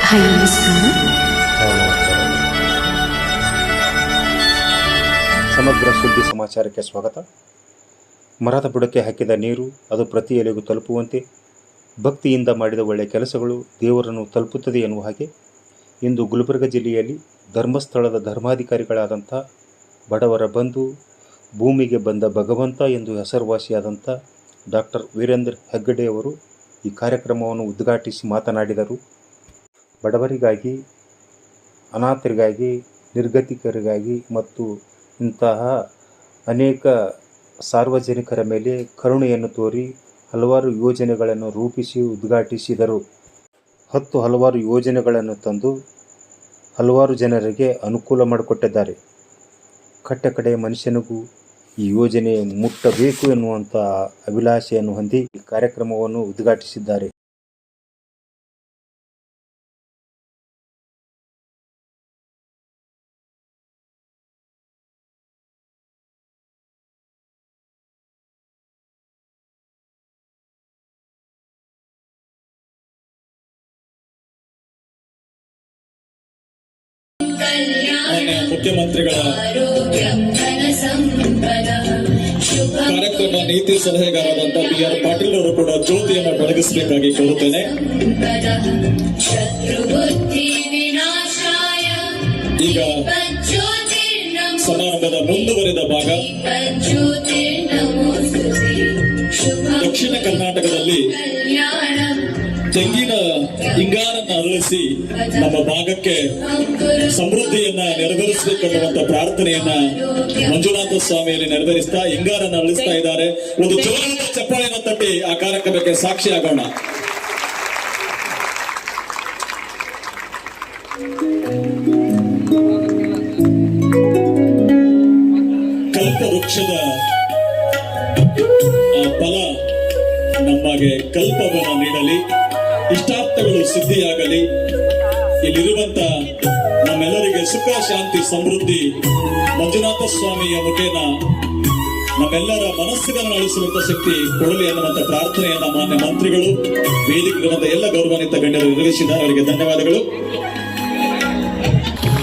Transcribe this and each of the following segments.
Hi ನಮಸ್ಕಾರ. ಸಮಗ್ರ ಸುದ್ದಿ ಸಮಾಚಾರಕ್ಕೆ ಸ್ವಾಗತ. ಮರದ ಬುಡಕ್ಕೆ ಹಾಕಿದ ನೀರು ಅದು ಪ್ರತಿ ಎಲೆಗೂ ತಲುಪುವಂತೆ ಭಕ್ತಿಯಿಂದ ಮಾಡಿದ ಒಳ್ಳೆಯ ಕೆಲಸಗಳು ದೇವರನ್ನು ತಲುಪುತ್ತದೆ ಎನ್ನುವ ಹಾಗೆ ಇಂದು ಗುಲ್ಬರ್ಗ ಜಿಲ್ಲೆಯಲ್ಲಿ ಧರ್ಮಸ್ಥಳದ ಧರ್ಮಾಧಿಕಾರಿಗಳಾದಂಥ ಬಡವರ ಬಂಧು, ಭೂಮಿಗೆ ಬಂದ ಭಗವಂತ ಎಂದು ಹೆಸರುವಾಸಿಯಾದಂಥ ಡಾಕ್ಟರ್ ವೀರೇಂದ್ರ ಹೆಗ್ಗಡೆಯವರು ಈ ಕಾರ್ಯಕ್ರಮವನ್ನು ಉದ್ಘಾಟಿಸಿ ಮಾತನಾಡಿದರು. ಬಡವರಿಗಾಗಿ, ಅನಾಥರಿಗಾಗಿ, ನಿರ್ಗತಿಕರಿಗಾಗಿ ಮತ್ತು ಇಂತಹ ಅನೇಕ ಸಾರ್ವಜನಿಕರ ಮೇಲೆ ಕರುಣೆಯನ್ನು ತೋರಿ ಹಲವಾರು ಯೋಜನೆಗಳನ್ನು ರೂಪಿಸಿ ಉದ್ಘಾಟಿಸಿದರು. ಹಲವಾರು ಯೋಜನೆಗಳನ್ನು ತಂದು ಹಲವಾರು ಜನರಿಗೆ ಅನುಕೂಲ ಮಾಡಿಕೊಟ್ಟಿದ್ದಾರೆ. ಕಟ್ಟಕಡೆಯ ಮನುಷ್ಯನಿಗೂ ಈ ಯೋಜನೆ ಮುಟ್ಟಬೇಕು ಎನ್ನುವಂಥ ಅಭಿಲಾಷೆಯನ್ನು ಹೊಂದಿ ಈ ಕಾರ್ಯಕ್ರಮವನ್ನು ಉದ್ಘಾಟಿಸಿದ್ದಾರೆ. ಮುಖ್ಯಮಂತ್ರಿಗಳ ಕಾರ್ಯಕ್ರಮ ನೀತಿ ಸಲಹೆಗಾರರಾದಂತಹ BR ಪಾಟೀಲ್ ಅವರು ಕೂಡ ಜ್ಯೋತಿಯನ್ನು ಬೆಳಗಿಸಬೇಕಾಗಿ ಕೋರುತ್ತೇನೆ. ಈಗ ಸಮಾರಂಭದ ಮುಂದುವರೆದ ಭಾಗ. ದಕ್ಷಿಣ ಕರ್ನಾಟಕದಲ್ಲಿ ತೆಂಗಿನ ಹಿಂಗಾರನ್ನ ಅರಳಿಸಿ ನಮ್ಮ ಭಾಗಕ್ಕೆ ಸಮೃದ್ಧಿಯನ್ನ ನೆರವೇರಿಸಬೇಕನ್ನುವಂತ ಪ್ರಾರ್ಥನೆಯನ್ನ ಮಂಜುನಾಥ ಸ್ವಾಮಿಯಲ್ಲಿ ನೆರವೇರಿಸ್ತಾ ಹಿಂಗಾರನ್ನ ಅರಳಿಸ್ತಾ ಇದ್ದಾರೆ. ಒಂದು ಜೋರಾದ ಚಪ್ಪಾಳೆಯನ್ನು ತಟ್ಟಿ ಆ ಕಾರ್ಯಕ್ರಮಕ್ಕೆ ಸಾಕ್ಷಿಯಾಗೋಣ. ಕಲ್ಪ ವೃಕ್ಷದ ಫಲ ನಮಗೆ ಕಲ್ಪವನ್ನ ನೀಡಲಿ, ಇಷ್ಟಾರ್ಥಗಳು ಸಿದ್ಧಿಯಾಗಲಿ. ಇಲ್ಲಿರುವಂತ ನಮ್ಮೆಲ್ಲರಿಗೆ ಸುಖ, ಶಾಂತಿ, ಸಮೃದ್ಧಿ ಮಂಜುನಾಥ ಸ್ವಾಮಿಯ ಮುಖೇನ ನಮ್ಮೆಲ್ಲರ ಮನಸ್ಸುಗಳನ್ನು ಅಳಿಸುವಂತ ಶಕ್ತಿ ಕೊಡಲಿ ಅನ್ನುವಂತ ಪ್ರಾರ್ಥನೆಯನ್ನ ಮಾನ್ಯ ಮಂತ್ರಿಗಳು, ವೇದಿಕೆಗಿರುವಂತ ಎಲ್ಲ ಗೌರವಾನ್ವಿತ ಗಣ್ಯರು ನಿರ್ವಹಿಸಿದ್ದಾರೆ. ಅವರಿಗೆ ಧನ್ಯವಾದಗಳು.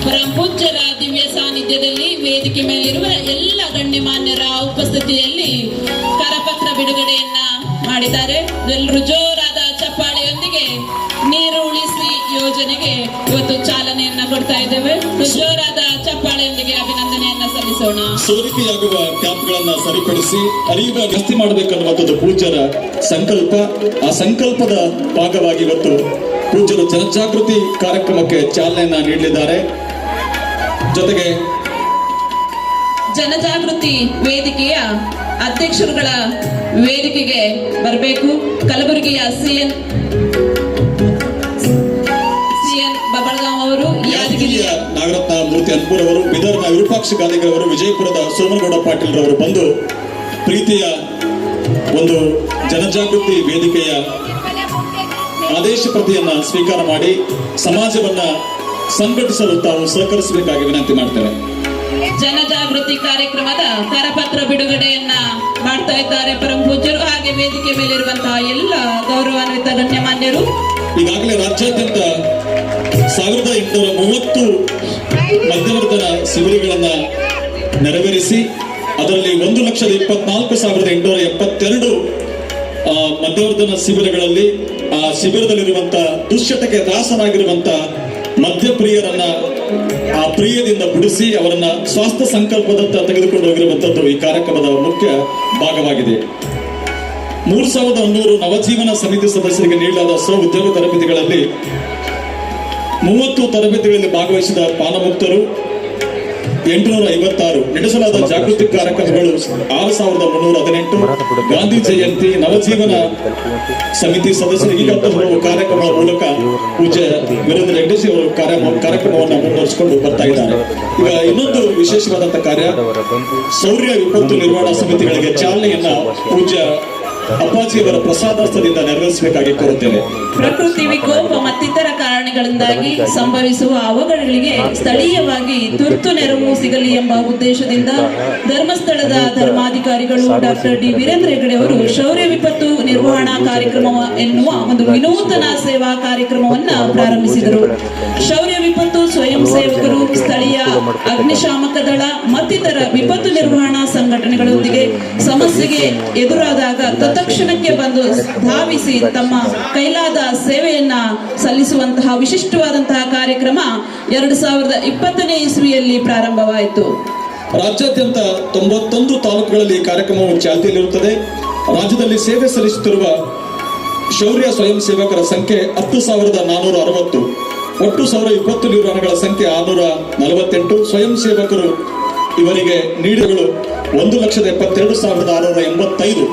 ಪರಮಪೂಜ್ಯರ ದಿವ್ಯ ಸಾನ್ನಿಧ್ಯದಲ್ಲಿ ವೇದಿಕೆ ಮೇಲಿರುವ ಎಲ್ಲ ಗಣ್ಯಮಾನ್ಯರ ಉಪಸ್ಥಿತಿಯಲ್ಲಿ ಕರಪತ್ರ ಬಿಡುಗಡೆಯನ್ನ ಮಾಡಿದ್ದಾರೆ. ಎಲ್ಲರೂ ಜೋರಾದ ಚಪ್ಪಾಳೆಯೊಂದಿಗೆ ನೀರು ಉಳಿಸಿ ಯೋಜನೆಗೆ ಇವತ್ತು ಚಾಲನೆಯನ್ನ ಕೊಡ್ತಾ ಇದ್ದೇವೆ. ಜೋರಾದ ಚಪ್ಪಾಳೆಯೊಂದಿಗೆ ಅಭಿನಂದನೆಯನ್ನ ಸಲ್ಲಿಸೋಣ. ಸೋರಿಕೆಯಾಗುವ ಕ್ಯಾಂಪ್ಗಳನ್ನ ಸರಿಪಡಿಸಿ ಅರಿಯುವ ಗಸ್ತಿ ಮಾಡಬೇಕನ್ನುವಂಥದ್ದು ಪೂಜ್ಯರ ಸಂಕಲ್ಪ. ಆ ಸಂಕಲ್ಪದ ಭಾಗವಾಗಿ ಇವತ್ತು ಪೂಜ್ಯರು ಜನಜಾಗೃತಿ ಕಾರ್ಯಕ್ರಮಕ್ಕೆ ಚಾಲನೆಯನ್ನ ನೀಡಲಿದ್ದಾರೆ. ಜೊತೆಗೆ ಜನಜಾಗೃತಿ ವೇದಿಕೆಯ ಅಧ್ಯಕ್ಷರುಗಳ ವೇದಿಕೆಗೆ ಬರಬೇಕು. ಕಲಬುರಗಿಯ ಸಿಎನ್ ಬಬಳಗಾಂವ್ ಅವರು, ಯಾದಗಿರಿಯ ನಾಗರತ್ನ ಮೂರ್ತಿ ಅನ್ಪುರ್ ಅವರು, ಬೀದರ್ನ ವಿರೂಪಾಕ್ಷ ಗಾಂಧಿಗರ್ ಅವರು, ವಿಜಯಪುರದ ಸೋಮನಗೌಡ ಪಾಟೀಲ್ ರವರು ಬಂದು ಪ್ರೀತಿಯ ಒಂದು ಜನಜಾಗೃತಿ ವೇದಿಕೆಯ ಆದೇಶ ಪ್ರತಿಯನ್ನ ಸ್ವೀಕಾರ ಮಾಡಿ ಸಮಾಜವನ್ನ ಸಂಘಟಿಸಲು ತಾವು ಸಹಕರಿಸಬೇಕಾಗಿ ವಿನಂತಿ ಮಾಡ್ತೇವೆ. ಜನಜಾಗೃತಿ ಕಾರ್ಯಕ್ರಮದ ಕರಪತ್ರ ಬಿಡುಗಡೆಯನ್ನ ಮಾಡ್ತಾ ಇದ್ದಾರೆ ಪರಮ ಪೂಜ್ಯರು, ಹಾಗೆ ವೇದಿಕೆ ಮೇಲಿರುವಂತಹ ಎಲ್ಲ ಗೌರವಾನ್ವಿತ ಗಣ್ಯಮಾನ್ಯರು. ಈಗಾಗಲೇ ರಾಜ್ಯಾದ್ಯಂತ 1830 ಮಧ್ಯವರ್ಗದ ಶಿಬಿರಗಳನ್ನ ನೆರವೇರಿಸಿ ಅದರಲ್ಲಿ 1,24,872 ಮಧ್ಯವರ್ಧನ ಶಿಬಿರಗಳಲ್ಲಿ ಆ ಶಿಬಿರದಲ್ಲಿರುವಂತ ದುಶ್ಚಟಕ್ಕೆ ದಾಸರಾಗಿರುವಂತ ಮದ್ಯಪ್ರಿಯರನ್ನ ಆ ಪ್ರಿಯದಿಂದ ಬಿಡಿಸಿ ಅವರನ್ನ ಸ್ವಾಸ್ಥ್ಯ ಸಂಕಲ್ಪದತ್ತ ತೆಗೆದುಕೊಂಡು ಹೋಗಿರುವಂತದ್ದು ಈ ಕಾರ್ಯಕ್ರಮದ ಮುಖ್ಯ ಭಾಗವಾಗಿದೆ. 3,100 ನವಜೀವನ ಸಮಿತಿ ಸದಸ್ಯರಿಗೆ ನೀಡಲಾದ ಸ್ವ ಉದ್ಯೋಗ ತರಬೇತಿಗಳಲ್ಲಿ 30 ತರಬೇತಿಗಳಲ್ಲಿ ಭಾಗವಹಿಸಿದ ಪಾನಮುಕ್ತರು 856. ನಡೆಸಲಾದ ಜಾಗೃತಿ ಕಾರ್ಯಕ್ರಮಗಳು 6,318. ಗಾಂಧಿ ಜಯಂತಿ, ನವಜೀವನ ಸಮಿತಿ ಸದಸ್ಯರು ಈಗ ಕಾರ್ಯಕ್ರಮದ ಮೂಲಕ ಪೂಜ್ಯ ವೀರೇಂದ್ರ ಹೆಗ್ಗಡೆ ಅವರು ಕಾರ್ಯಕ್ರಮವನ್ನು ಮುಂದುವರಿಸಿಕೊಂಡು ಬರ್ತಾ ಇದ್ದಾರೆ. ಈಗ ಇನ್ನೊಂದು ವಿಶೇಷವಾದಂತಹ ಕಾರ್ಯ, ಸೌರ್ಯ ವಿಪತ್ತು ನಿರ್ವಹಣಾ ಸಮಿತಿಗಳಿಗೆ ಚಾಲನೆಯನ್ನ ಪೂಜ್ಯ ಅಪ್ಪಾಜಿಯವರ ಪ್ರಸಾದಾಸ್ತದಿಂದ ನೆರವೇರಿಸಬೇಕಾಗಿ ಕೋರುತ್ತೇನೆ. ಪ್ರಕೃತಿ ವಿಕೋಪ ಮತ್ತಿತರ ಕಾರಣಗಳಿಂದಾಗಿ ಸಂಭವಿಸುವ ಅವಘಡಗಳಿಗೆ ಸ್ಥಳೀಯವಾಗಿ ತುರ್ತು ನೆರವು ಸಿಗಲಿ ಎಂಬ ಉದ್ದೇಶದಿಂದ ಧರ್ಮಸ್ಥಳದ ಧರ್ಮಾಧಿಕಾರಿಗಳು ಡಾಕ್ಟರ್ ಡಿ ವೀರೇಂದ್ರ ಹೆಗಡೆ ಅವರು ಶೌರ್ಯ ವಿಪತ್ತು ನಿರ್ವಹಣಾ ಕಾರ್ಯಕ್ರಮ ಎನ್ನುವ ಒಂದು ವಿನೂತನ ಸೇವಾ ಕಾರ್ಯಕ್ರಮವನ್ನ ಪ್ರಾರಂಭಿಸಿದರು. ಶೌರ್ಯ ವಿಪತ್ತು ಸ್ವಯಂ ಸೇವಕರು, ಸ್ಥಳೀಯ ಅಗ್ನಿಶಾಮಕ ದಳ ಮತ್ತಿತರ ವಿಪತ್ತು ನಿರ್ವಹಣಾ ಸಂಘಟನೆಗಳೊಂದಿಗೆ ಸಮಸ್ಯೆಗೆ ಎದುರಾದಾಗ ತತ್ಕ್ಷಣಕ್ಕೆ ಬಂದು ಧಾವಿಸಿ ತಮ್ಮ ಕೈಲಾದ ಸೇವೆಯನ್ನ ಸಲ್ಲಿಸುವಂತಹ ವಿಶಿಷ್ಟವಾದಂತಹ ಕಾರ್ಯಕ್ರಮ 2020ನೇ ಇಸ್ವಿಯಲ್ಲಿ ಪ್ರಾರಂಭವಾಯಿತು. ರಾಜ್ಯಾದ್ಯಂತ 91 ತಾಲೂಕುಗಳಲ್ಲಿ ಈ ಕಾರ್ಯಕ್ರಮವು ಚಾಲ್ತಿಯಲ್ಲಿರುತ್ತದೆ. ರಾಜ್ಯದಲ್ಲಿ ಸೇವೆ ಸಲ್ಲಿಸುತ್ತಿರುವ ಶೌರ್ಯ ಸ್ವಯಂ ಸೇವಕರ ಸಂಖ್ಯೆ 10,460. ಒಟ್ಟು 1,020 ನಿರ್ವಹಣೆಗಳ ಸಂಖ್ಯೆ 648. ಸ್ವಯಂ ಸೇವಕರು ಇವರಿಗೆ ನೀಡಿಗಳು 1,72,685.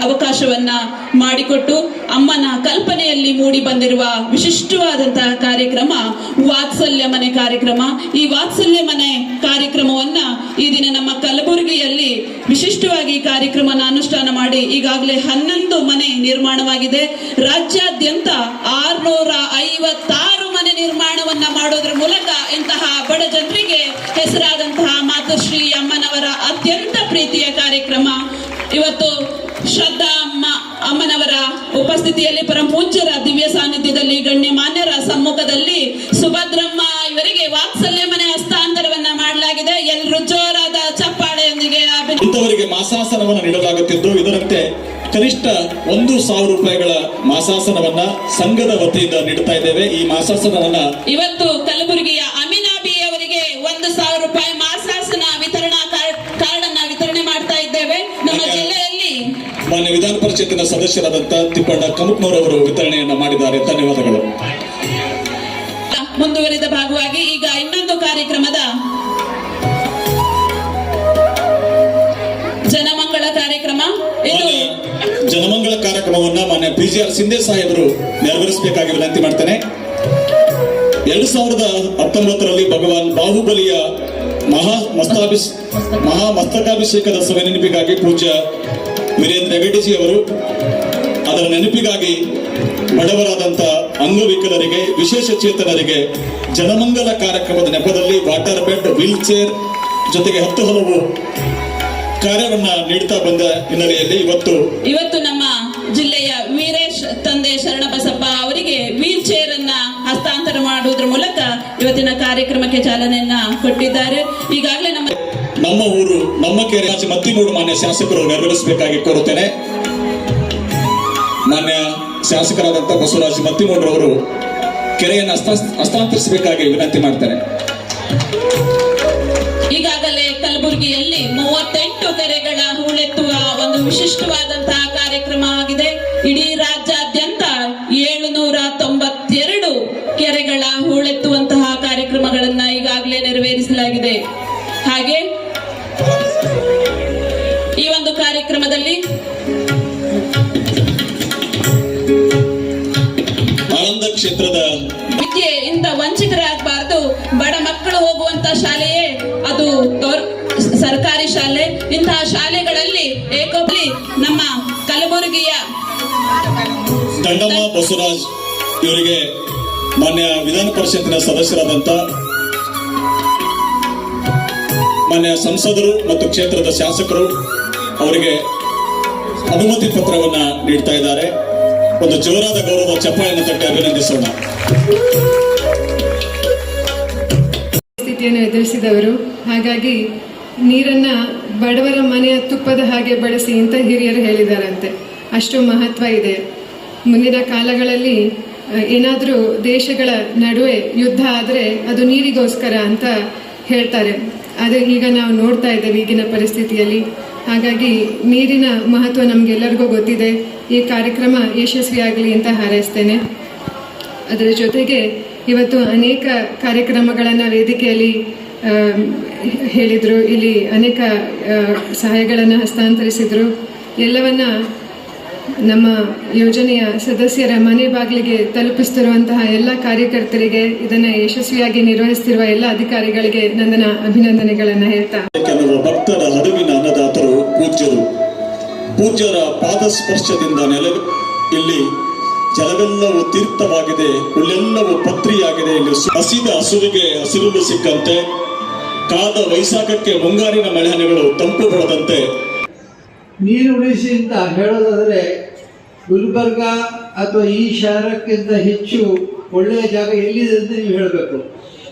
ಅವಕಾಶವನ್ನ ಮಾಡಿಕೊಟ್ಟು ಅಮ್ಮನ ಕಲ್ಪನೆಯಲ್ಲಿ ಮೂಡಿ ಬಂದಿರುವ ವಿಶಿಷ್ಟವಾದಂತಹ ಕಾರ್ಯಕ್ರಮ ವಾತ್ಸಲ್ಯ ಮನೆ ಕಾರ್ಯಕ್ರಮ. ಈ ವಾತ್ಸಲ್ಯ ಮನೆ ಕಾರ್ಯಕ್ರಮವನ್ನ ಈ ದಿನ ನಮ್ಮ ಕಲಬುರಗಿಯಲ್ಲಿ ವಿಶಿಷ್ಟವಾಗಿ ಕಾರ್ಯಕ್ರಮನ ಅನುಷ್ಠಾನ ಮಾಡಿ ಈಗಾಗಲೇ 11 ಮನೆ ನಿರ್ಮಾಣವಾಗಿದೆ. ರಾಜ್ಯಾದ್ಯಂತ 656 ಮನೆ ನಿರ್ಮಾಣವನ್ನ ಮಾಡೋದ್ರ ಮೂಲಕ ಇಂತಹ ಬಡ ಜನರಿಗೆ ಹೆಸರಾದಂತಹ ಮಾತೃಶ್ರೀ ಅಮ್ಮನವರ ಅತ್ಯಂತ ಪ್ರೀತಿಯ ಕಾರ್ಯಕ್ರಮ ಇವತ್ತು ಶ್ರದ್ಧಾ ಅಮ್ಮನವರ ಉಪಸ್ಥಿತಿಯಲ್ಲಿ ಪರಮ ಪೂಜ್ಯರ ದಿವ್ಯ ಸಾನ್ನಿಧ್ಯದಲ್ಲಿ ಗಣ್ಯಮಾನ್ಯರ ಸಮ್ಮುಖದಲ್ಲಿ ಸುಭದ್ರಮ್ಮ ಇವರಿಗೆ ವಾತ್ಸಲ್ಯ ಮನೆ ಹಸ್ತಾಂತರವನ್ನ ಮಾಡಲಾಗಿದೆ. ಎಲ್ಲರೂ ಜೋರಾದ ಚಪ್ಪಾಳೆಯೊಂದಿಗೆ ಇಂಥವರಿಗೆ ಮಾಸಾಸನವನ್ನು ನೀಡಲಾಗುತ್ತಿದ್ದು ಇದರಂತೆ ಕನಿಷ್ಠ 1,000 ರೂಪಾಯಿಗಳ ಮಾಸಾಸನವನ್ನ ಸಂಘದ ವತಿಯಿಂದ ನೀಡುತ್ತಾ ಇದ್ದೇವೆ. ಈ ಮಾಸಾಸನವನ್ನ ಇವತ್ತು ಕಲಬುರಗಿಯ ಅಮಿನಾಬಿ ಅವರಿಗೆ 1,000 ರೂಪಾಯಿ ಮಾಸಾಸನ ವಿತರಣಾ ಕಾರ್ಡ್ ಅನ್ನ ವಿತರಣೆ ಮಾಡ್ತಾ ಇದ್ದೇವೆ. ನಮ್ಮ ಜಿಲ್ಲೆಯಲ್ಲಿ ಮಾನ್ಯ ವಿಧಾನ ಪರಿಷತ್ತಿನ ಸದಸ್ಯರಾದಂತ ತಿಪ್ಪಣ್ಣ ಕಮಕ್ನವರವರು ವಿತರಣೆಯನ್ನ ಮಾಡಿದ್ದಾರೆ. ಧನ್ಯವಾದಗಳು. ಮುಂದುವರಿದ ಭಾಗವಾಗಿ ಈಗ ಇನ್ನೊಂದು ಕಾರ್ಯಕ್ರಮದ ಜನಮಂಗಳ ಕಾರ್ಯಕ್ರಮ. ಜನಮಂಗಳ ಕಾರ್ಯಕ್ರಮವನ್ನ ಮಾನ್ಯ PGR ಸಿಂಧೆ ಸಾಹೇಬರು ನೆರವೇರಿಸಬೇಕಾಗಿ ವಿನಂತಿ ಮಾಡ್ತೇನೆ. 2019ರಲ್ಲಿ ಭಗವಾನ್ ಬಾಹುಬಲಿಯ ಮಸ್ತಕಾಭಿಷೇಕದ ಸಭೆ ನೆನಪಿಗಾಗಿ ಪೂಜ್ಯ ವೀರೇಂದ್ರ ಹೆಗಡೆಜಿ ಅವರು ಅದರ ನೆನಪಿಗಾಗಿ ಬಡವರಾದಂಥ ಅಂಗವಿಕಲರಿಗೆ, ವಿಶೇಷ ಚೇತನರಿಗೆ ಜನಮಂಗಲ ಕಾರ್ಯಕ್ರಮದ ನೆಪದಲ್ಲಿ ವಾಟರ್ ಬೆಡ್, ವೀಲ್ ಚೇರ್ ಜೊತೆಗೆ 10 ಹಲವು ಕಾರ್ಯವನ್ನ ನೀಡ್ತಾ ಬಂದ ಹಿನ್ನೆಲೆಯಲ್ಲಿ ಇವತ್ತು ನಮ್ಮ ಜಿಲ್ಲೆಯ ವೀರೇಶ್ ತಂದೆ ಶರಣಬಸಪ್ಪ ಅವರಿಗೆ ವೀಲ್ ಚೇರ್ ಅನ್ನ ಹಸ್ತಾಂತರ ಮಾಡುವುದರ ಮೂಲಕ ಇವತ್ತಿನ ಕಾರ್ಯಕ್ರಮಕ್ಕೆ ಚಾಲನೆಯನ್ನ ಕೊಟ್ಟಿದ್ದಾರೆ. ಈಗಾಗಲೇ ನಮ್ಮ ಊರು ನಮ್ಮ ಕೆರೆ ಮತ್ತಿಮೂಡು ಮಾನ್ಯ ಶಾಸಕರು ನೆರವೇರಿಸಬೇಕಾಗಿ ಕೋರುತ್ತೇನೆ. ಮಾನ್ಯ ಶಾಸಕರಾದಂಥ ಬಸವರಾಜ ಮತ್ತಿಮೂಡ್ರವರು ಕೆರೆಯನ್ನು ಹಸ್ತಾಂತರಿಸಬೇಕಾಗಿ ವಿನಂತಿ ಮಾಡ್ತಾರೆ. ಈಗಾಗಲೇ ಕಲಬುರಗಿಯಲ್ಲಿ 38 ಕೆರೆಗಳ ಹೂಳೆತ್ತುವ ಒಂದು ವಿಶಿಷ್ಟವಾದಂತಹ ಕಾರ್ಯಕ್ರಮ ಆಗಿದೆ. ಇಡೀ ರಾಜ್ಯಾದ್ಯಂತ 792 ಕೆರೆಗಳ ಹೂಳೆತ್ತುವಂತಹ ಕಾರ್ಯಕ್ರಮಗಳನ್ನ ಈಗಾಗಲೇ ನೆರವೇರಿಸಲಾಗಿದೆ. ಹಾಗೆ ಈ ಒಂದು ಕಾರ್ಯಕ್ರಮದಲ್ಲಿ ಆನಂದ ಕ್ಷೇತ್ರದ ವಿದ್ಯೆಯಿಂದ ವಂಚಿತರಾಗಬಾರದು. ಬಡ ಮಕ್ಕಳು ಹೋಗುವಂತ ಶಾಲೆಯೇ ಅದು ಸರ್ಕಾರಿ ಶಾಲೆ. ಇಂತಹ ಶಾಲೆಗಳಲ್ಲಿ ಏಕೋಪಲಿ ನಮ್ಮ ಕಲಬುರಗಿಯ ದಂಡಮ್ಮ ಬಸವರಾಜ್ ಇವರಿಗೆ ಮಾನ್ಯ ವಿಧಾನ ಪರಿಷತ್ತಿನ ಸದಸ್ಯರಾದಂತ ಮಾನ್ಯ ಸಂಸದರು ಮತ್ತು ಕ್ಷೇತ್ರದ ಶಾಸಕರು ಅವರಿಗೆ ಅನುಮತಿ ಪತ್ರವನ್ನ ನೀಡ್ತಾ ಇದ್ದಾರೆ. ಒಂದು ಜೋರಾದ ಗೌರವ ಚಪ್ಪಾಳೆಯನ್ನು ತಟ್ಟಿ ಅಭಿನಂದಿಸೋಣ. ಸ್ಥಿತಿಯನ್ನು ಎದುರಿಸಿದವರು. ಹಾಗಾಗಿ ನೀರನ್ನ ಬಡವರ ಮನೆಯ ತುಪ್ಪದ ಹಾಗೆ ಬಳಸಿ ಅಂತ ಹಿರಿಯರು ಹೇಳಿದಾರಂತೆ. ಅಷ್ಟು ಮಹತ್ವ ಇದೆ. ಮುಂದಿನ ಕಾಲಗಳಲ್ಲಿ ಏನಾದರೂ ದೇಶಗಳ ನಡುವೆ ಯುದ್ಧ ಆದರೆ ಅದು ನೀರಿಗೋಸ್ಕರ ಅಂತ ಹೇಳ್ತಾರೆ. ಅದು ಈಗ ನಾವು ನೋಡ್ತಾ ಇದ್ದೇವೆ ಈಗಿನ ಪರಿಸ್ಥಿತಿಯಲ್ಲಿ. ಹಾಗಾಗಿ ನೀರಿನ ಮಹತ್ವ ನಮಗೆಲ್ಲರಿಗೂ ಗೊತ್ತಿದೆ. ಈ ಕಾರ್ಯಕ್ರಮ ಯಶಸ್ವಿಯಾಗಲಿ ಅಂತ ಹಾರೈಸ್ತೇನೆ. ಅದರ ಜೊತೆಗೆ ಇವತ್ತು ಅನೇಕ ಕಾರ್ಯಕ್ರಮಗಳನ್ನು ವೇದಿಕೆಯಲ್ಲಿ ಹೇಳಿದರು. ಇಲ್ಲಿ ಅನೇಕ ಸಹಾಯಗಳನ್ನು ಹಸ್ತಾಂತರಿಸಿದರು. ಎಲ್ಲವನ್ನ ನಮ್ಮ ಯೋಜನೆಯ ಸದಸ್ಯರ ಮನೆ ಬಾಗಿಲಿಗೆ ತಲುಪಿಸುತ್ತಿರುವಂತಹ ಎಲ್ಲ ಕಾರ್ಯಕರ್ತರಿಗೆ, ಇದನ್ನು ಯಶಸ್ವಿಯಾಗಿ ನಿರ್ವಹಿಸುತ್ತಿರುವ ಎಲ್ಲ ಅಧಿಕಾರಿಗಳಿಗೆ ನನ್ನ ಅಭಿನಂದನೆಗಳನ್ನು ಹೇಳ್ತಾ, ಕೆಲವು ಭಕ್ತರ ಹಡುವಿನ ಅನ್ನದಾತರು ಪೂಜ್ಯರು ಪೂಜ್ಯರ ಪಾದಸ್ಪರ್ಶದಿಂದ ಇಲ್ಲಿ ಜಲವೆಲ್ಲವೂ ತೀರ್ಥವಾಗಿದೆ, ಹುಲ್ಲೆಲ್ಲವೂ ಪತ್ರಿಯಾಗಿದೆ. ಇಲ್ಲಿ ಹಸಿದ ಹಸುವಿಗೆ ಹಸಿರುಳು ಸಿಕ್ಕಂತೆ, ಕಾದ ವೈಶಾಖಕ್ಕೆ ಮುಂಗಾರಿನ ಮಳೆಹನಿಗಳು ತಂಪು ಹೊಡೆದಂತೆ. ನೀರು ಉಳಿಸಿ ಅಂತ ಹೇಳೋದಾದರೆ ಗುಲ್ಬರ್ಗ ಅಥವಾ ಈ ಶಹರಕ್ಕಿಂತ ಹೆಚ್ಚು ಒಳ್ಳೆಯ ಜಾಗ ಎಲ್ಲಿದೆ ಅಂತ ನೀವು ಹೇಳಬೇಕು.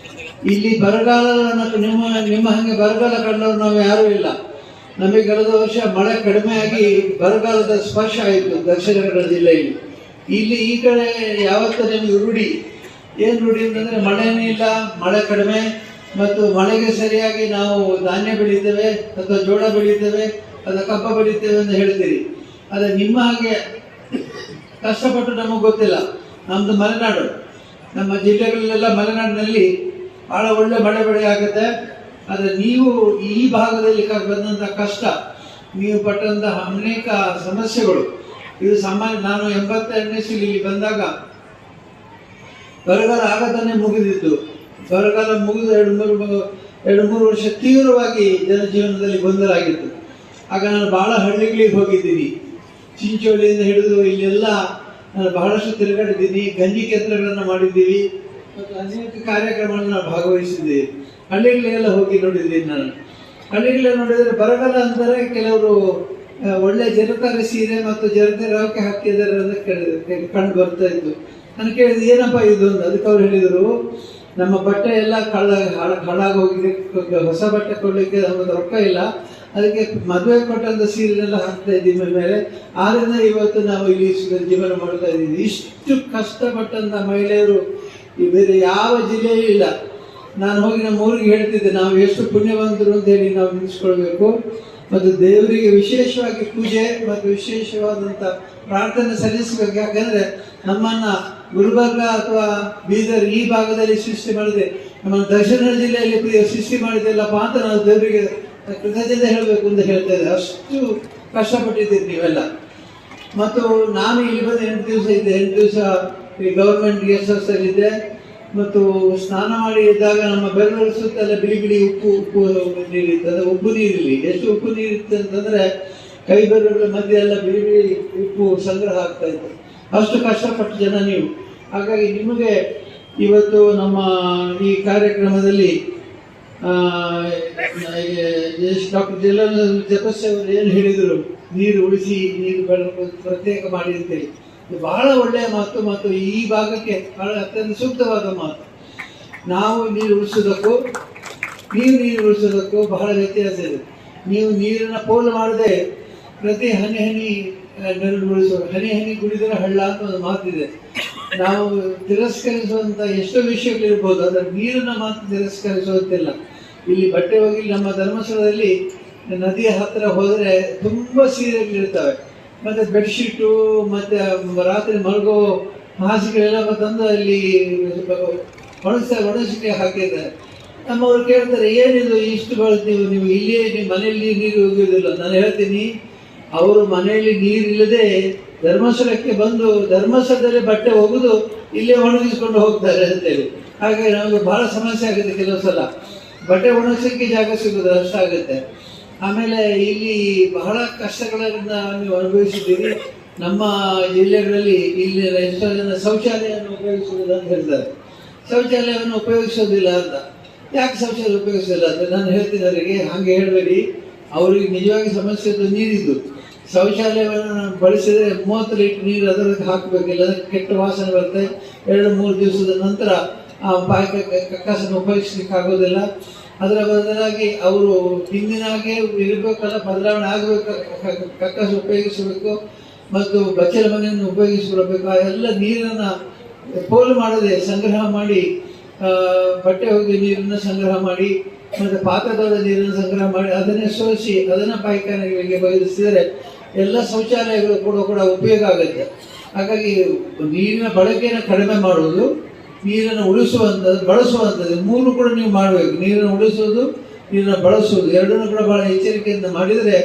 ಇಲ್ಲಿ ಬರಗಾಲ ನಿಮ್ಮ ಹಾಗೆ ಬರಗಾಲ ಕಂಡವರು ನಾವು ಯಾರೂ ಇಲ್ಲ. ನಮಗೆ ಕಳೆದ ವರ್ಷ ಮಳೆ ಕಡಿಮೆಯಾಗಿ ಬರಗಾಲದ ಸ್ಪರ್ಶ ಆಯಿತು ದಕ್ಷಿಣ ಕನ್ನಡ ಜಿಲ್ಲೆಯಲ್ಲಿ. ಇಲ್ಲಿ ಈ ಕಡೆ ಯಾವತ್ತೂ ನಿಮಗೆ ರೂಢಿ ಏನು ರೂಢಿ ಅಂತಂದರೆ ಮಳೆನೇ ಇಲ್ಲ, ಮಳೆ ಕಡಿಮೆ, ಮತ್ತು ಮಳೆಗೆ ಸರಿಯಾಗಿ ನಾವು ಧಾನ್ಯ ಬೆಳೀತೇವೆ ಅಥವಾ ಜೋಳ ಬೆಳೀತೇವೆ ಅಥವಾ ಕಬ್ಬ ಬೆಳೀತೇವೆ ಅಂತ ಹೇಳ್ತೀರಿ. ಆದರೆ ನಿಮ್ಮ ಹಾಗೆ ಕಷ್ಟಪಟ್ಟು ನಮಗೆ ಗೊತ್ತಿಲ್ಲ. ನಮ್ಮದು ಮಲೆನಾಡು, ನಮ್ಮ ಜಿಲ್ಲೆಗಳಲ್ಲೆಲ್ಲ ಮಲೆನಾಡಿನಲ್ಲಿ ಭಾಳ ಒಳ್ಳೆ ಮಳೆ ಬೆಳೆ ಆಗುತ್ತೆ. ಆದರೆ ನೀವು ಈ ಭಾಗದಲ್ಲಿ ಬಂದಂಥ ಕಷ್ಟ, ನೀವು ಪಟ್ಟಂತಹ ಅನೇಕ ಸಮಸ್ಯೆಗಳು ಇದು ಸಾಮಾನ್ಯ. ನಾನು 82ನೇ ಇಲ್ಲಿ ಬಂದಾಗ ಬರಗಾಲ ಆಗತಾನೆ ಮುಗಿದಿತ್ತು. ಬರಗಾಲ ಮುಗಿದು 2-3 ವರ್ಷ ತೀವ್ರವಾಗಿ ಜನಜೀವನದಲ್ಲಿ ಗೊಂದಲ ಆಗಿತ್ತು. ಆಗ ನಾನು ಭಾಳ ಹಳ್ಳಿಗಳಿಗೆ ಹೋಗಿದ್ದೀನಿ. ಚಿಂಚೋಳಿಯಿಂದ ಹಿಡಿದು ಇಲ್ಲೆಲ್ಲ ನಾನು ಬಹಳಷ್ಟು ತಿರುಗಾಡಿದ್ದೀನಿ. ಗಂಜಿ ಕೇಂದ್ರಗಳನ್ನು ಮಾಡಿದ್ದೀವಿ ಮತ್ತು ಅನೇಕ ಕಾರ್ಯಕ್ರಮಗಳನ್ನು ನಾವು ಭಾಗವಹಿಸಿದ್ದೀವಿ. ಹಳ್ಳಿಗಳಿಗೆಲ್ಲ ಹೋಗಿ ನೋಡಿದ್ದೀನಿ ನಾನು. ಹಳ್ಳಿಗಳೇ ನೋಡಿದರೆ ಬರಗಾಲ ಅಂದರೆ ಕೆಲವರು ಒಳ್ಳೆ ಜರತಾರಿ ಸೀರೆ ಮತ್ತು ಜರತಾರಿ ರವಕೆ ಹಾಕಿದ್ದಾರೆ ಅಂತ ಕಂಡು ಬರ್ತಾ ಇತ್ತು. ನಾನು ಕೇಳಿದೆ ಏನಪ್ಪ ಇದು ಅಂತ. ಅದಕ್ಕೆ ಅವ್ರು ಹೇಳಿದರು, ನಮ್ಮ ಬಟ್ಟೆ ಎಲ್ಲ ಹಾಳಾಗೋಗಿದೆ, ಹೊಸ ಬಟ್ಟೆ ಕೊಡಲಿಕ್ಕೆ ನಮ್ಮದು ರೊಕ್ಕ ಇಲ್ಲ, ಅದಕ್ಕೆ ಮದುವೆ ಕೊಟ್ಟಂಥ ಸೀರೆನೆಲ್ಲ ಹಾಕ್ತಾ ಇದ್ದೀವಿ ಮೇಲೆ, ಆದ್ದರಿಂದ ಇವತ್ತು ನಾವು ಇಲ್ಲಿ ಜೀವನ ಮಾಡ್ತಾ ಇದ್ದೀವಿ. ಇಷ್ಟು ಕಷ್ಟಪಟ್ಟಂಥ ಮಹಿಳೆಯರು ಬೇರೆ ಯಾವ ಜಿಲ್ಲೆಯೂ ಇಲ್ಲ. ನಾನು ಹೋಗಿ ನಮ್ಮ ಊರಿಗೆ ಹೇಳ್ತಿದ್ದೆ, ನಾವು ಎಷ್ಟು ಪುಣ್ಯವಂತರು ಅಂತ ಹೇಳಿ ನಾವು ನಿಲ್ಲಿಸ್ಕೊಳ್ಬೇಕು ಮತ್ತು ದೇವರಿಗೆ ವಿಶೇಷವಾಗಿ ಪೂಜೆ ಮತ್ತು ವಿಶೇಷವಾದಂಥ ಪ್ರಾರ್ಥನೆ ಸಲ್ಲಿಸಬೇಕು. ಯಾಕೆಂದರೆ ನಮ್ಮನ್ನು ಗುಲ್ಬರ್ಗ ಅಥವಾ ಬೀದರ್ ಈ ಭಾಗದಲ್ಲಿ ಸೃಷ್ಟಿ ಮಾಡಿದೆ, ನಮ್ಮ ದಕ್ಷಿಣ ಜಿಲ್ಲೆಯಲ್ಲಿ ಸೃಷ್ಟಿ ಮಾಡಿದ್ದೆಲ್ಲಪ್ಪ ಅಂತ ನಾವು ದೇವರಿಗೆ ಕೃತಜ್ಞತೆ ಹೇಳಬೇಕು ಅಂತ ಹೇಳ್ತಾ ಇದ್ದೆ. ಅಷ್ಟು ಕಷ್ಟಪಟ್ಟಿದ್ದೀರಿ ನೀವೆಲ್ಲ. ಮತ್ತು ನಾನು ಇಲ್ಲಿ ಬಂದು 8 ದಿವಸ ಇದ್ದೆ. 8 ದಿವಸ ಈ ಗೌರ್ಮೆಂಟ್ ಗೆಸ್ಟ್ ಹೌಸಲ್ಲಿದ್ದೆ. ಮತ್ತು ಸ್ನಾನ ಮಾಡಿ ಇದ್ದಾಗ ನಮ್ಮ ಬೆರಳು ಸುತ್ತೆಲ್ಲ ಬಿಳಿ ಬಿಳಿ ಉಪ್ಪು ನೀರಿರ್ತದೆ. ಉಪ್ಪು ನೀರಿಲ್ಲಿ ಎಷ್ಟು ಉಪ್ಪು ನೀರಿತ್ತು ಅಂತಂದರೆ ಕೈ ಬೆರಳುಗಳ ಮಧ್ಯೆ ಎಲ್ಲ ಬಿಳಿ ಬಿಳಿ ಉಪ್ಪು ಸಂಗ್ರಹ ಆಗ್ತಾ ಇತ್ತು. ಅಷ್ಟು ಕಷ್ಟಪಟ್ಟು ಜನ ನೀವು. ಹಾಗಾಗಿ ನಿಮಗೆ ಇವತ್ತು ನಮ್ಮ ಈ ಕಾರ್ಯಕ್ರಮದಲ್ಲಿ ಡಾಕ್ಟರ್ ಜಪಸ್ಯ ಅವರು ಏನು ಹೇಳಿದರು, ನೀರು ಉಳಿಸಿ ನೀರು ಪ್ರತ್ಯೇಕ ಮಾಡಿ ಅಂತೇಳಿ, ಇದು ಬಹಳ ಒಳ್ಳೆಯ ಮಾತು ಮತ್ತು ಈ ಭಾಗಕ್ಕೆ ಬಹಳ ಅತ್ಯಂತ ಸೂಕ್ತವಾದ ಮಾತು. ನಾವು ನೀರು ಉಳಿಸೋದಕ್ಕೂ ನೀರು ಉಳಿಸೋದಕ್ಕೂ ಬಹಳ ವ್ಯತ್ಯಾಸ ಇದೆ. ನೀವು ನೀರನ್ನು ಪೋಲು ಮಾಡದೆ ಪ್ರತಿ ಹನಿ ಹನಿ ನೆರಳು ಉಳಿಸೋ, ಹನಿ ಹನಿ ಕುಡಿದರೆ ಹಳ್ಳ ಅಂತ ಒಂದು ಮಾತಿದೆ. ನಾವು ತಿರಸ್ಕರಿಸುವಂಥ ಎಷ್ಟೋ ವಿಷಯಗಳಿರ್ಬೋದು, ಅದರ ನೀರನ್ನು ಮಾತ್ರ ತಿರಸ್ಕರಿಸುವಂತಿಲ್ಲ. ಇಲ್ಲಿ ಬಟ್ಟೆ ಹೋಗಿ ನಮ್ಮ ಧರ್ಮಸ್ಥಳದಲ್ಲಿ ನದಿಯ ಹತ್ತಿರ ಹೋದರೆ ತುಂಬ ಸೀರೆಗಳಿರ್ತವೆ, ಮತ್ತು ಬೆಡ್ಶೀಟು ಮತ್ತು ರಾತ್ರಿ ಮಲಗೋ ಹಾಸಿಗೆಗಳೆಲ್ಲ ತಂದು ಅಲ್ಲಿ ಒಣಗಿಸಿ ಹಾಕಿದ್ದಾರೆ. ನಮ್ಮವ್ರು ಕೇಳ್ತಾರೆ, ಏನಿದು ಇಷ್ಟು ಬಳಸ್ತೀವಿ ನೀವು, ಇಲ್ಲಿಯೇ ನಿಮ್ಮ ಮನೆಯಲ್ಲಿ ನೀರು ಹೋಗೋದಿಲ್ಲ. ನಾನು ಹೇಳ್ತೀನಿ, ಅವರು ಮನೆಯಲ್ಲಿ ನೀರಿಲ್ಲದೆ ಧರ್ಮಸ್ಥಳಕ್ಕೆ ಬಂದು ಧರ್ಮಸ್ಥಳದಲ್ಲಿ ಬಟ್ಟೆ ಹೋಗುದು, ಇಲ್ಲೇ ಒಣಗಿಸ್ಕೊಂಡು ಹೋಗ್ತಾರೆ ಅಂತೇಳಿ. ಹಾಗೆ ನಮಗೆ ಬಹಳ ಸಮಸ್ಯೆ ಆಗುತ್ತೆ. ಕೆಲವು ಸಲ ಬಟ್ಟೆ ಒಣಗಿಸೋಕ್ಕೆ ಜಾಗ ಸಿಗೋದು ಅಷ್ಟಾಗುತ್ತೆ. ಆಮೇಲೆ ಇಲ್ಲಿ ಬಹಳ ಕಷ್ಟಗಳನ್ನು ನೀವು ಅನುಭವಿಸಿದ್ದೀರಿ. ನಮ್ಮ ಜಿಲ್ಲೆಗಳಲ್ಲಿ ಇಲ್ಲಿ ಎಷ್ಟೋ ಜನ ಶೌಚಾಲಯವನ್ನು ಉಪಯೋಗಿಸುವುದಿಲ್ಲ ಅಂತ ಹೇಳ್ತಾರೆ. ಶೌಚಾಲಯವನ್ನು ಉಪಯೋಗಿಸೋದಿಲ್ಲ ಅಂತ. ಯಾಕೆ ಶೌಚಾಲಯ ಉಪಯೋಗಿಸೋದಿಲ್ಲ ಅಂತ ನಾನು ಹೇಳ್ತೀನಿ ಅವರಿಗೆ, ಹಾಗೆ ಹೇಳಬೇಡಿ. ಅವರಿಗೆ ನಿಜವಾಗಿ ಸಮಸ್ಯೆ ನೀರಿದ್ದು. ಶೌಚಾಲಯವನ್ನು ಬಳಸಿದರೆ 30 ಲೀಟರ್ ನೀರು ಅದಕ್ಕೆ ಹಾಕಬೇಕಿಲ್ಲ, ಕೆಟ್ಟ ವಾಸನೆ ಬರುತ್ತೆ. 2-3 ದಿವಸದ ನಂತರ ಆ ಕಕ್ಕಸನ್ನು ಉಪಯೋಗಿಸ್ಲಿಕ್ಕೆ ಆಗೋದಿಲ್ಲ. ಅದರ ಬದಲಾಗಿ ಅವರು ಹಿಂದಿನಾಗೆ ಇರಬೇಕಲ್ಲ, ಬದಲಾವಣೆ ಆಗಬೇಕು. ಕಕ್ಕಸ ಉಪಯೋಗಿಸಬೇಕು ಮತ್ತು ಬಚ್ಚಲ ಮನೆಯನ್ನು ಉಪಯೋಗಿಸಿಕೊಳ್ಬೇಕು. ಆ ಎಲ್ಲ ನೀರನ್ನು ಪೋಲು ಮಾಡದೆ ಸಂಗ್ರಹ ಮಾಡಿ, ಬಟ್ಟೆ ಹೋಗಿ ನೀರನ್ನು ಸಂಗ್ರಹ ಮಾಡಿ ಮತ್ತು ಪಾತ್ರದ ನೀರನ್ನು ಸಂಗ್ರಹ ಮಾಡಿ ಅದನ್ನೇ ಸೋಸಿ ಅದನ್ನು ಪಾಯ್ಖಾನೆಗಳಿಗೆ ಬಯಸಿದರೆ ಎಲ್ಲ ಶೌಚಾಲಯಗಳು ಕೂಡ ಉಪಯೋಗ ಆಗುತ್ತೆ. ಹಾಗಾಗಿ ನೀರಿನ ಬಳಕೆಯನ್ನು ಕಡಿಮೆ ಮಾಡುವುದು, ನೀರನ್ನು ಉಳಿಸುವಂಥದ್ದು, ಬಳಸುವಂಥದ್ದು, 3 ಕೂಡ ನೀವು ಮಾಡಬೇಕು. ನೀರನ್ನು ಉಳಿಸೋದು, ನೀರನ್ನು ಬಳಸುವುದು, ಎರಡನ್ನೂ ಕೂಡ ಭಾಳ ಎಚ್ಚರಿಕೆಯಿಂದ ಮಾಡಿದರೆ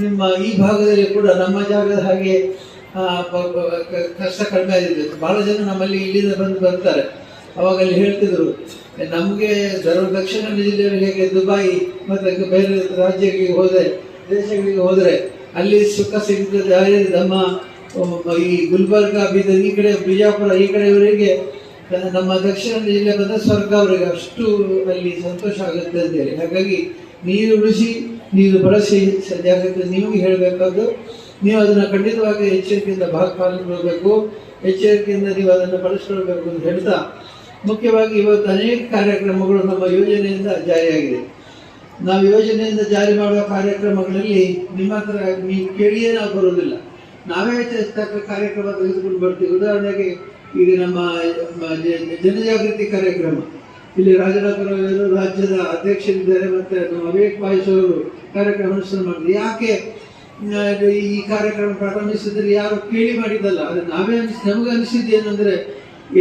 ನಿಮ್ಮ ಈ ಭಾಗದಲ್ಲಿ ಕೂಡ ನಮ್ಮ ಜಾಗದ ಹಾಗೆ ಕಷ್ಟ ಕಡಿಮೆ ಆಗಿದೆ. ಭಾಳ ಜನ ನಮ್ಮಲ್ಲಿ ಇಲ್ಲಿಂದ ಬರ್ತಾರೆ. ಅವಾಗ ಅಲ್ಲಿ ಹೇಳ್ತಿದ್ರು, ನಮಗೆ ದಕ್ಷಿಣ ಜಿಲ್ಲೆಯಲ್ಲಿ ಹೇಗೆ ದುಬೈ ಮತ್ತು ಬೇರೆ ರಾಜ್ಯಗಳಿಗೆ ಹೋದರೆ, ದೇಶಗಳಿಗೆ ಹೋದರೆ ಅಲ್ಲಿ ಸುಖ ಸಿಗ್ತದೆ. ಅದೇ ನಮ್ಮ ಈ ಗುಲ್ಬರ್ಗ, ಬೀದರ್, ಈ ಕಡೆ ಬಿಜಾಪುರ, ಈ ಕಡೆಯವರಿಗೆ ನಮ್ಮ ದಕ್ಷಿಣ ಜಿಲ್ಲೆ ಬಂದ ಸ್ವರ್ಗ ಅವರಿಗೆ ಅಷ್ಟು ಅಲ್ಲಿ ಸಂತೋಷ ಆಗುತ್ತೆ ಅಂತೇಳಿ. ಹಾಗಾಗಿ ನೀರು ಉಳಿಸಿ, ನೀರು ಬಳಸಿ ಜಾಗ್ರತೆ ನಿಮಗೆ ಹೇಳಬೇಕಾದ್ದು. ನೀವು ಅದನ್ನು ಖಂಡಿತವಾಗಿ ಎಚ್ಚರಿಕೆಯಿಂದ ಪಾಲ್ಗೊಳ್ಳಬೇಕು, ಎಚ್ಚರಿಕೆಯಿಂದ ನೀವು ಅದನ್ನು ಬಳಸ್ಕೊಳ್ಬೇಕು ಅಂತ ಹೇಳ್ತಾ, ಮುಖ್ಯವಾಗಿ ಇವತ್ತು ಅನೇಕ ಕಾರ್ಯಕ್ರಮಗಳು ನಮ್ಮ ಯೋಜನೆಯಿಂದ ಜಾರಿಯಾಗಿದೆ. ನಾವು ಯೋಜನೆಯಿಂದ ಜಾರಿ ಮಾಡುವ ಕಾರ್ಯಕ್ರಮಗಳಲ್ಲಿ ನಿಮ್ಮ ಹತ್ರ ನೀವು ಕೇಳಿಯೇ ನಾವು ಬರೋದಿಲ್ಲ, ನಾವೇ ತಕ್ಕ ಕಾರ್ಯಕ್ರಮ ತೆಗೆದುಕೊಂಡು ಬರ್ತೀವಿ. ಉದಾಹರಣೆಗೆ ಈಗ ನಮ್ಮ ಜನಜಾಗೃತಿ ಕಾರ್ಯಕ್ರಮ, ಇಲ್ಲಿ ರಾಜನಾಥರವರು ರಾಜ್ಯದ ಅಧ್ಯಕ್ಷರಿದ್ದಾರೆ, ಮತ್ತು ನಮ್ಮ ವಿವೇಕ್ ಬಾಯ್ಸ್ ಅವರು ಕಾರ್ಯಕ್ರಮ ಅನುಷ್ಠಾನ ಮಾಡಿದ್ರು. ಯಾಕೆ ಈ ಕಾರ್ಯಕ್ರಮ ಪ್ರಾರಂಭಿಸಿದ್ರೆ ಯಾರು ಕೇಳಿ ಮಾಡಿದ್ದಲ್ಲ, ಅದು ನಾವೇ ನಮಗೆ ಅನಿಸಿದ್ದು ಏನಂದರೆ,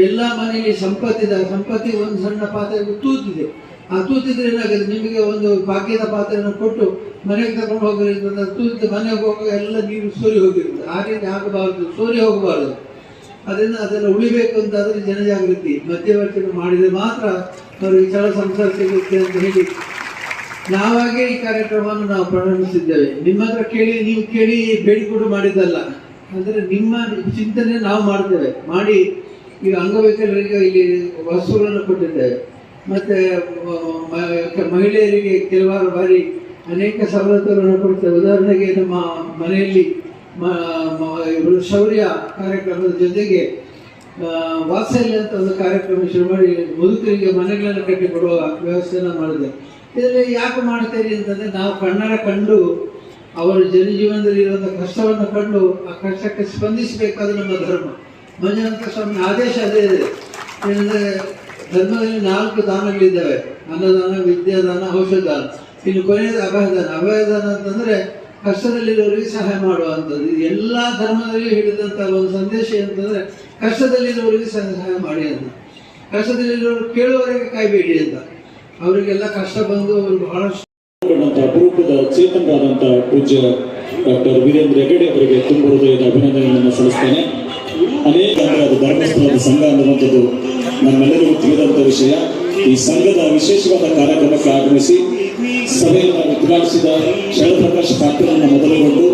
ಎಲ್ಲ ಮನೆಯಲ್ಲಿ ಸಂಪತ್ತಿ ಒಂದು ಸಣ್ಣ ಪಾತ್ರೆ ತೂತಿದೆ. ಆ ತೂತಿದ್ರೆ ಏನಾಗುತ್ತೆ, ನಿಮಗೆ ಒಂದು ಭಾಗ್ಯದ ಪಾತ್ರೆಯನ್ನು ಕೊಟ್ಟು ಮನೆಗೆ ತಗೊಂಡು ಹೋಗೋದ್ರಿಂದ ತೂತು ಮನೆಗೆ ಹೋಗುವಾಗ ಎಲ್ಲ ನೀರು ಸೋರಿ ಹೋಗಿರುತ್ತೆ. ಆ ರೀತಿ ಆಗಬಾರ್ದು, ಸೋರಿ ಹೋಗಬಾರ್ದು. ಅದೆಲ್ಲ ಉಳಿಬೇಕು ಅಂತಾದರೆ ಜನಜಾಗೃತಿ ಮಧ್ಯವರ್ತಿಗಳು ಮಾಡಿದರೆ ಮಾತ್ರ ಅವರಿಗೆ ಚಲ ಸಂಸಾರ ಸಿಗುತ್ತೆ ಅಂತ ಹೇಳಿ ನಾವಾಗೇ ಈ ಕಾರ್ಯಕ್ರಮವನ್ನು ನಾವು ಪ್ರಾರಂಭಿಸಿದ್ದೇವೆ. ನಿಮ್ಮ ಹತ್ರ ಕೇಳಿ, ನೀವು ಕೇಳಿ ಬೇಡಿಕೊಂಡು ಮಾಡಿದ್ದಲ್ಲ, ಅಂದರೆ ನಿಮ್ಮ ಚಿಂತನೆ ನಾವು ಮಾಡ್ತೇವೆ. ಮಾಡಿ ಈಗ ಅಂಗವೈಕಲ್ಯರಿಗೆ ಇಲ್ಲಿ ವಸ್ತುಗಳನ್ನು ಕೊಟ್ಟಿದ್ದೇವೆ, ಮತ್ತು ಮಹಿಳೆಯರಿಗೆ ಕೆಲವಾರು ಬಾರಿ ಅನೇಕ ಸವಲತ್ತುಗಳನ್ನು ಕೊಡ್ತೇವೆ. ಉದಾಹರಣೆಗೆ ನಮ್ಮ ಮನೆಯಲ್ಲಿ ಶೌರ್ಯ ಕಾರ್ಯಕ್ರಮದ ಜೊತೆಗೆ ವಾತ್ಸಲ್ಯ ಅಂತ ಒಂದು ಕಾರ್ಯಕ್ರಮ ಶುರು ಮಾಡಿ ಮುದುಕರಿಗೆ ಮನೆಗಳನ್ನು ಕಟ್ಟಿಕೊಡುವ ವ್ಯವಸ್ಥೆಯನ್ನು ಮಾಡಿದೆ. ಇದರಲ್ಲಿ ಯಾಕೆ ಮಾಡ್ತೇವೆ ಅಂತಂದರೆ, ನಾವು ಕಣ್ಣಾರೆ ಕಂಡು ಅವರ ಜನಜೀವನದಲ್ಲಿ ಇರುವಂಥ ಕಷ್ಟವನ್ನು ಕಂಡು ಆ ಕಷ್ಟಕ್ಕೆ ಸ್ಪಂದಿಸಬೇಕಾದ ನಮ್ಮ ಧರ್ಮ. ಮಂಜುನಾಥ ಸ್ವಾಮಿ ಆದೇಶ ಅದೇ ಇದೆ. ಏನಂದರೆ, ಧರ್ಮದಲ್ಲಿ 4 ದಾನಗಳಿದ್ದಾವೆ: ಅನ್ನದಾನ, ವಿದ್ಯಾದಾನ, ಔಷಧಾನ, ಇನ್ನು ಕೊನೆಯದು ಅಭಯದಾನ. ಅಭಯದಾನ ಅಂತಂದರೆ ಕಷ್ಟದಲ್ಲಿರೋರಿಗೆ ಸಹಾಯ ಮಾಡುವಂಥದ್ದು. ಎಲ್ಲ ಧರ್ಮದಲ್ಲಿ ಹಿಡಿದಂಥ ಒಂದು ಸಂದೇಶ ಅಂತಂದರೆ, ಕಷ್ಟದಲ್ಲಿರೋರಿಗೆ ಸಹಾಯ ಮಾಡಿ ಅಂತ. ಕಷ್ಟದಲ್ಲಿರೋರು ಕೇಳುವವರೆಗೆ ಕಾಯಬೇಡಿ ಅಂತ. ಅವರಿಗೆಲ್ಲ ಕಷ್ಟ ಬಂದು ಅವರು ಬಹಳಷ್ಟು ಅಪರೂಪದ ಚೇತನರಾದಂಥ ಪೂಜ್ಯ ಡಾಕ್ಟರ್ ವೀರೇಂದ್ರ ಹೆಗಡೆ ಅವರಿಗೆ ತುಂಬ ಹೃದಯದ ಅಭಿನಂದನೆಗಳನ್ನು ಸಲ್ಲಿಸ್ತೇನೆ. ಅನೇಕ ಅದು ಧರ್ಮಸ್ಥಳದ ಸಂಘ ಅನ್ನುವಂಥದ್ದು ನಮ್ಮೆಲ್ಲರಿಗೂ ತಿಳಿದಂಥ ವಿಷಯ. ಈ ಸಂಘದ ವಿಶೇಷವಾದ ಕಾರ್ಯಕ್ರಮಕ್ಕೆ ಆಗಮಿಸಿ ಸಭೆಯನ್ನು ಉದ್ಘಾಟಿಸಿದ ಶರತ್ಪ್ರಕಾಶ್ ಪಾಟೀಲ್ ಮೊದಲುಗೊಂಡು